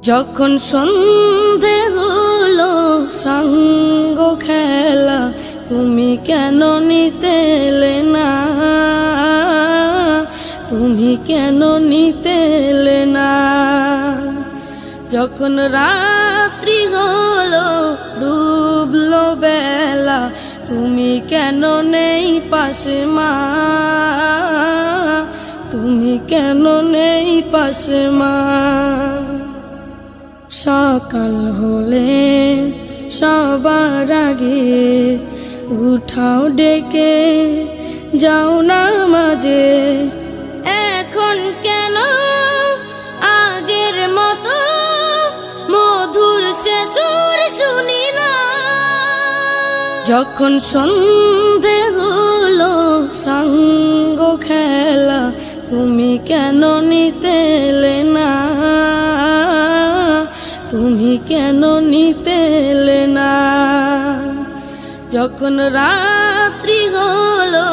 যখন সন্ধে হলো সঙ্গ খেলা, তুমি কেন নিতে এলে না, তুমি কেন নিতে এলে না। যখন রাত্রি হলো ডুবলো বেলা, তুমি কেন নেই পাশে মা, তুমি কেন নেই পাশে মা। সকাল হলে সবার আগে উঠাও ডেকে যাও না মাঝে, এখন কেন আগের মতো মধুর সে সুর শুনি না। যখন সন্ধে হলো সঙ্গ খেলা, তুমি কেন নিতে এলে না, তুমি কেন নিতে এলে না। যখন রাত্রি হলো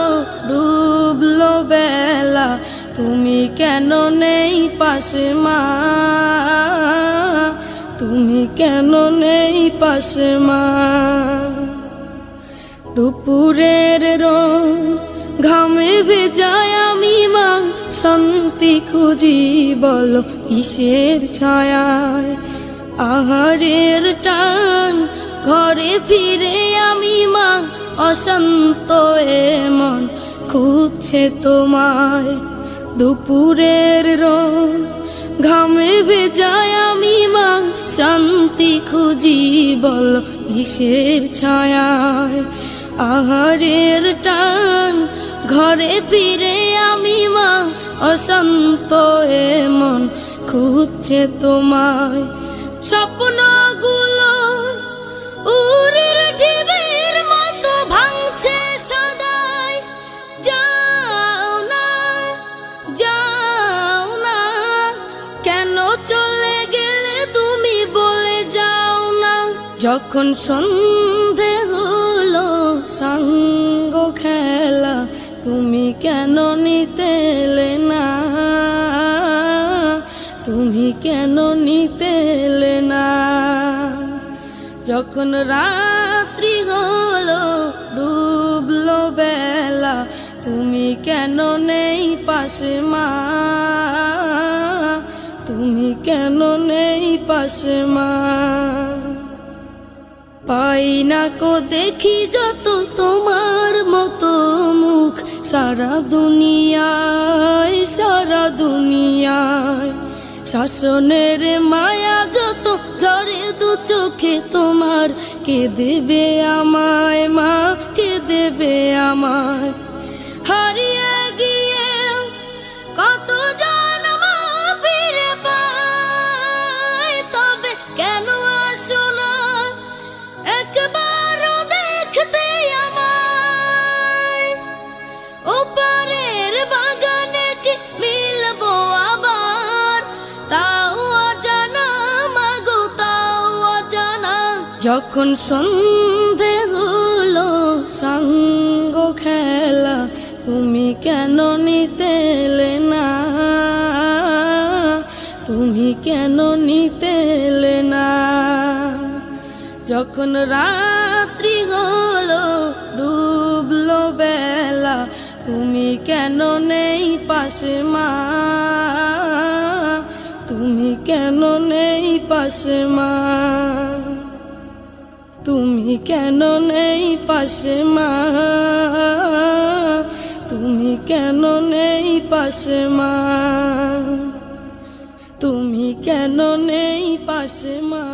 ডুবলো বেলা, তুমি কেন নেই পাশে মা, তুমি কেন নেই পাশে মা। দুপুরের রোদ ঘামে ভেজায় আমি মা, শান্তি খুঁজি বলো কিসের ছায়ায়। আহারের টান ঘরে ফিরে আমি মা, অশান্ত এ মন খুঁজছে তোমায়। দুপুরের রোদ ঘামে ভেজায় আমি মা, শান্তি খুঁজি বলো কিসের ছায়ায়। আহারের টান ঘরে ফিরে আমি মা, অশান্ত এ মন খুঁজছে তোমায়। স্বপ্নগুলো উড়ের ঢেউয়ের মতো ভাঙছে সদাই, যাও না যাও না, কেন চলে গেলে তুমি বলে যাও না। যখন সন্ধে হলো সঙ্গ খেলা, তুমি কেন নিতে এলে না, তুমি কেন নিতে এলে না। যখন রাত্রি হলো ডুবলো বেলা, তুমি কেন নেই পাশে মা, তুমি কেন নেই পাশে মা। পাই না কো দেখি যত তোমার মতো মুখ, সারা দুনিয়ায় সারা দুনিয়ায়। শাসনের মায়া যত ঝরে দু চোখে তোমার, কে দেবে আমায় মা, কে দেবে আমায়। হারিয়ে গিয়ে কত জন্ম ফিরে পাই, তবে কেন আসো না একবারও দেখতে আমায়। ওপারের বাগানে কি মিলবো আবার, তাও অজানা মাগো তাও অজানা। যখন সন্ধে হলো সঙ্গ খেলা, তুমি কেন নিতে এলে না, তুমি কেন নিতে এলে না। যখন রাত্রি হলো ডুবলো বেলা, তুমি কেন নেই পাশে মা, তুমি কেন নেই পাশে মা, তুমি কেন নেই পাশে মা, তুমি কেন নেই পাশে মা, তুমি কেন নেই পাশে মা।